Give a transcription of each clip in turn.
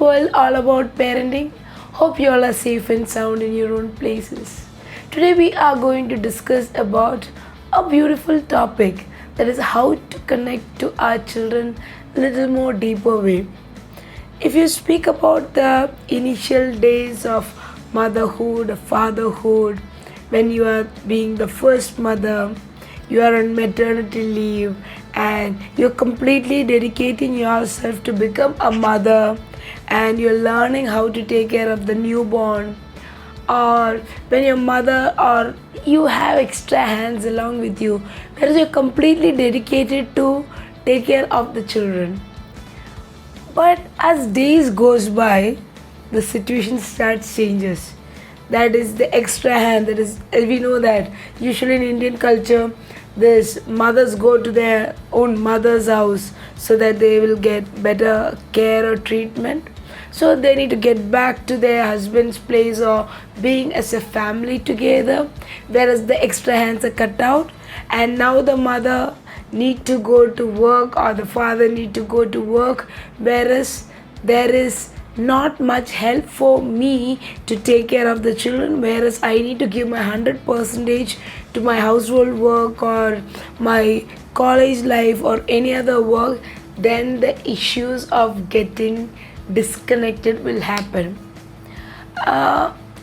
world all about parenting. Hope you all are safe and sound in your own places. Today we are going to discuss about a beautiful topic, that is how to connect to our children a little more deeper way. If you speak about the initial days of motherhood, fatherhood, when you are being the first mother, you are on maternity leave and you're completely dedicating yourself to become a mother, and you're learning how to take care of the newborn, or when your mother or you have extra hands along with you, whereas you're completely dedicated to take care of the children. But as days goes by, the situation starts changes. That is the extra hand. That is, we know that usually in Indian culture, this mothers go to their own mother's house so that they will get better care or treatment. So they need to get back to their husband's place or being as a family together, whereas the extra hands are cut out, and now the mother need to go to work or the father need to go to work, whereas there is not much help for me to take care of the children, whereas I need to give my 100% to my household work or my college life or any other work. Then the issues of getting disconnected will happen.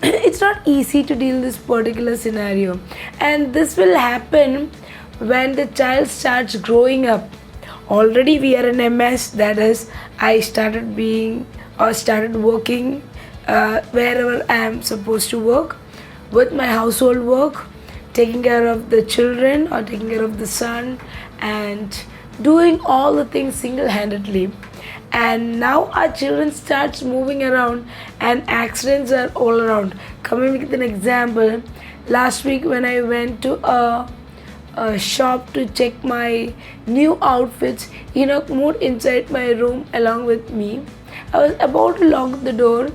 It's not easy to deal this particular scenario, and this will happen when the child starts growing up. Already we are in a mess. That is, I started being or started working wherever I am supposed to work, with my household work, taking care of the children or taking care of the son, and doing all the things single-handedly. And now our children starts moving around and accidents are all around. Coming with an example, last week when I went to a shop to check my new outfits, Enoch moved inside my room along with me. I was about to lock the door.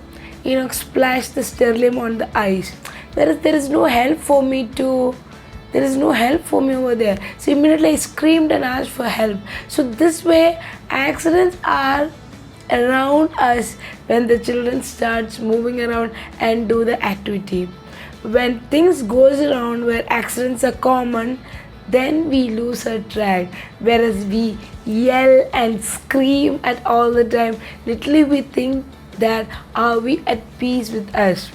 Enoch splashed the sterilium on the eyes. Whereas there is no help for me over there. So immediately I screamed and asked for help. So this way accidents are around us when the children starts moving around and do the activity. When things goes around where accidents are common, then we lose our track, whereas we yell and scream at all the time. Literally we think that are we at peace with us.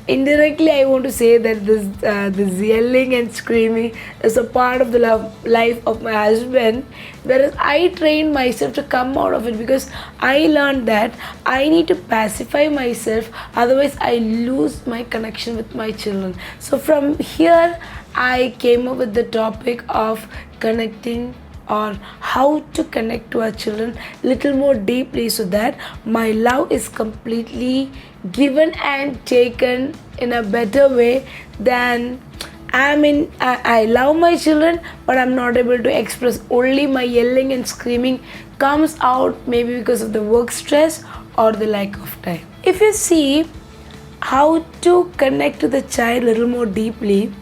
Indirectly I want to say that this yelling and screaming is a part of the life of my husband, whereas I trained myself to come out of it, because I learned that I need to pacify myself, otherwise I lose my connection with my children. So from here I came up with the topic of connecting, or how to connect to our children little more deeply, so that my love is completely given and taken in a better way than I love my children, but I'm not able to express. Only my yelling and screaming comes out, maybe because of the work stress or the lack of time. If you see how to connect to the child a little more deeply,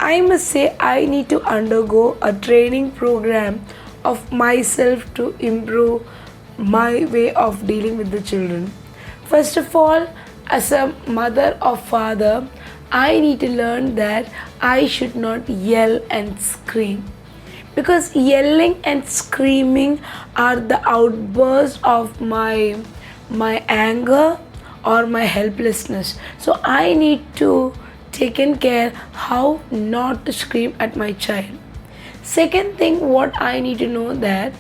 I must say I need to undergo a training program of myself to improve my way of dealing with the children. First of all, as a mother or father, I need to learn that I should not yell and scream, because yelling and screaming are the outbursts of my anger or my helplessness. So I need to taken care how not to scream at my child. Second thing, what I need to know, that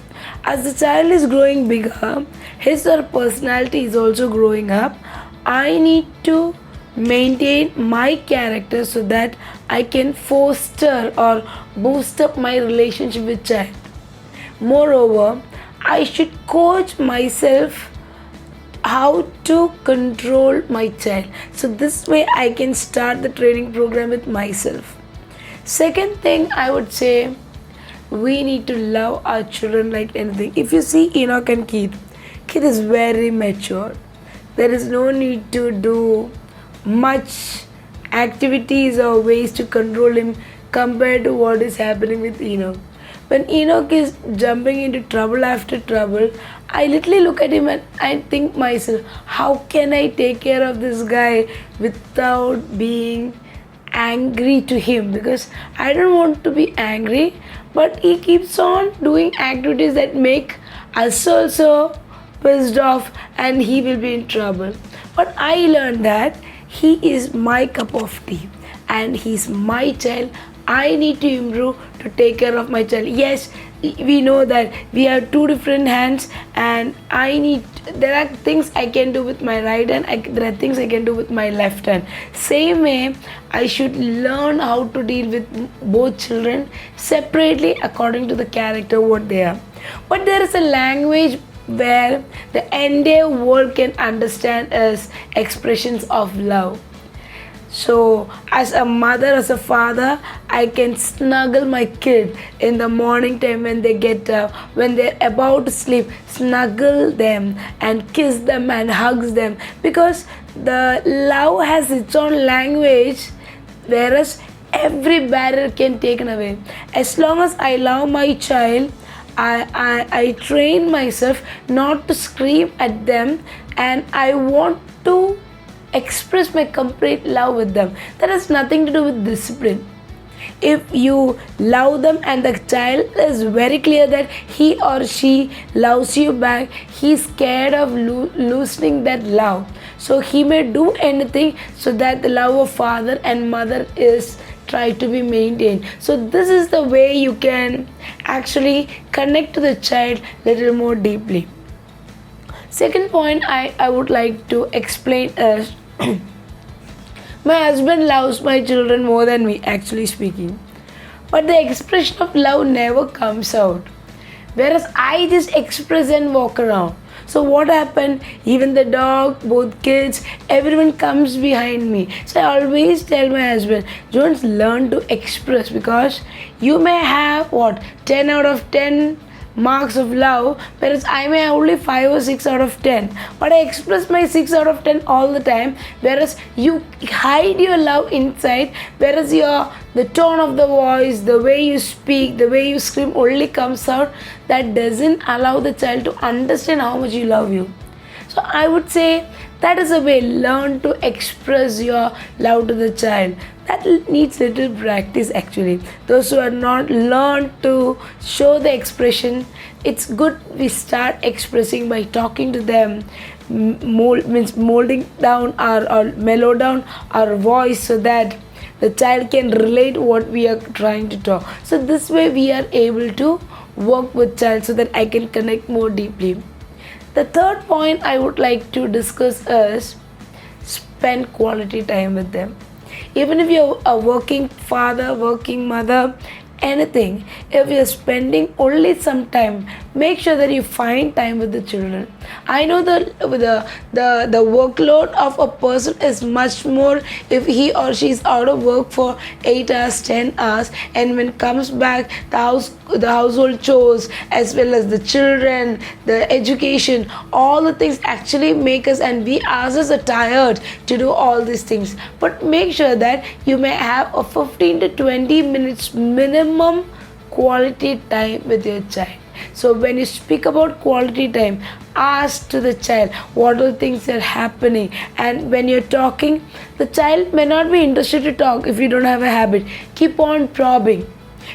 as the child is growing bigger, his or her personality is also growing up. I need to maintain my character so that I can foster or boost up my relationship with child. Moreover, I should coach myself how to control my child. So this way I can start the training program with myself. Second thing, I would say we need to love our children like anything. If you see Enoch and Keith is very mature. There is no need to do much activities or ways to control him compared to what is happening with Enoch. When Enoch is jumping into trouble after trouble, I literally look at him and I think myself, how can I take care of this guy without being angry to him? Because I don't want to be angry, but he keeps on doing activities that make us also pissed off and he will be in trouble. But I learned that he is my cup of tea and he's my child. I need to improve to take care of my child. Yes, we know that we have two different hands, and there are things I can do with my right hand, there are things I can do with my left hand. Same way, I should learn how to deal with both children separately according to the character what they are. But there is a language where the entire world can understand as expressions of love. So, as a mother, as a father, I can snuggle my kid in the morning time when they get up, when they're about to sleep, snuggle them and kiss them and hugs them, because the love has its own language, whereas every barrier can taken away. As long as I love my child, I train myself not to scream at them, and I want to express my complete love with them. That has nothing to do with discipline. If you love them and the child is very clear that he or she loves you back, he's scared of losing that love. So he may do anything so that the love of father and mother is try to be maintained. So this is the way you can actually connect to the child little more deeply. Second point I would like to explain is my husband loves my children more than me, actually speaking. But the expression of love never comes out. Whereas I just express and walk around. So what happened? Even the dog, both kids, everyone comes behind me. So I always tell my husband, don't learn to express, because you may have 10 out of 10 marks of love, whereas I may have only 5 or 6 out of 10. But I express my 6 out of 10 all the time, whereas you hide your love inside, whereas the tone of the voice, the way you speak, the way you scream only comes out. That doesn't allow the child to understand how much you love you. So I would say that is a way. Learn to express your love to the child. That needs little practice actually. Those who are not learned to show the expression, it's good we start expressing by talking to them, molding down or mellow down our voice so that the child can relate what we are trying to talk. So this way we are able to work with child so that I can connect more deeply. The third point I would like to discuss is spend quality time with them. Even if you're a working father, working mother, anything, if you're spending only some time, make sure that you find time with the children. I know the workload of a person is much more if he or she is out of work for 8 hours, 10 hours, and when comes back, the household chores as well as the children, the education, all the things actually make us, and we ourselves are tired to do all these things. But make sure that you may have a 15 to 20 minutes minimum quality time with your child. So when you speak about quality time, ask to the child what are the things that are happening, and when you're talking, the child may not be interested to talk if you don't have a habit. Keep on probing.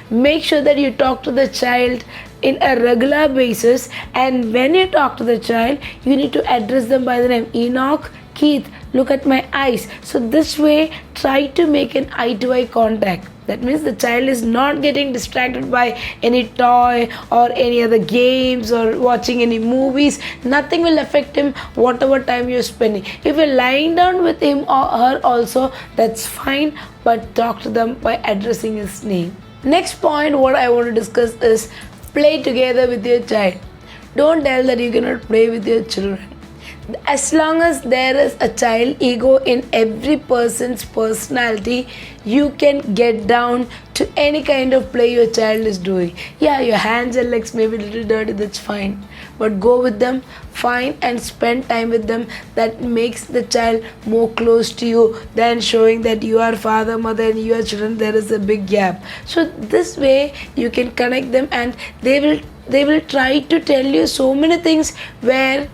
Make sure that you talk to the child in a regular basis, and when you talk to the child, you need to address them by the name. Enoch, Keith, look at my eyes. So this way, try to make an eye-to-eye contact. That means the child is not getting distracted by any toy or any other games or watching any movies. Nothing will affect him whatever time you're spending. If you're lying down with him or her also, that's fine, but talk to them by addressing his name. Next point what I want to discuss is play together with your child. Don't tell that you cannot play with your children. As long as there is a child ego in every person's personality, you can get down to any kind of play your child is doing. Yeah, your hands and legs may be a little dirty, that's fine. But go with them, find and spend time with them. That makes the child more close to you than showing that you are father, mother and you are children. There is a big gap. So this way you can connect them and they will they will try to tell you so many things where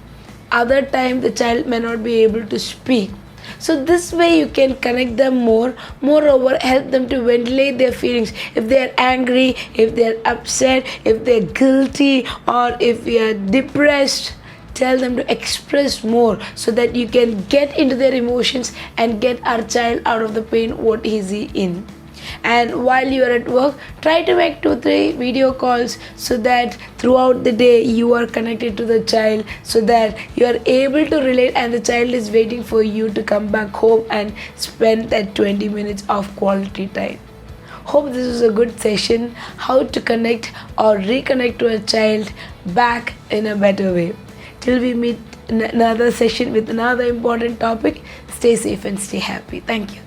other time the child may not be able to speak. So this way you can connect them more. Moreover, help them to ventilate their feelings. If they are angry, if they are upset, if they are guilty, or if they are depressed, tell them to express more so that you can get into their emotions and get our child out of the pain what is he in. And while you are at work, try to make 2-3 video calls so that throughout the day you are connected to the child, so that you are able to relate and the child is waiting for you to come back home and spend that 20 minutes of quality time. Hope this was a good session, how to connect or reconnect to a child back in a better way. Till we meet in another session with another important topic, stay safe and stay happy. Thank you.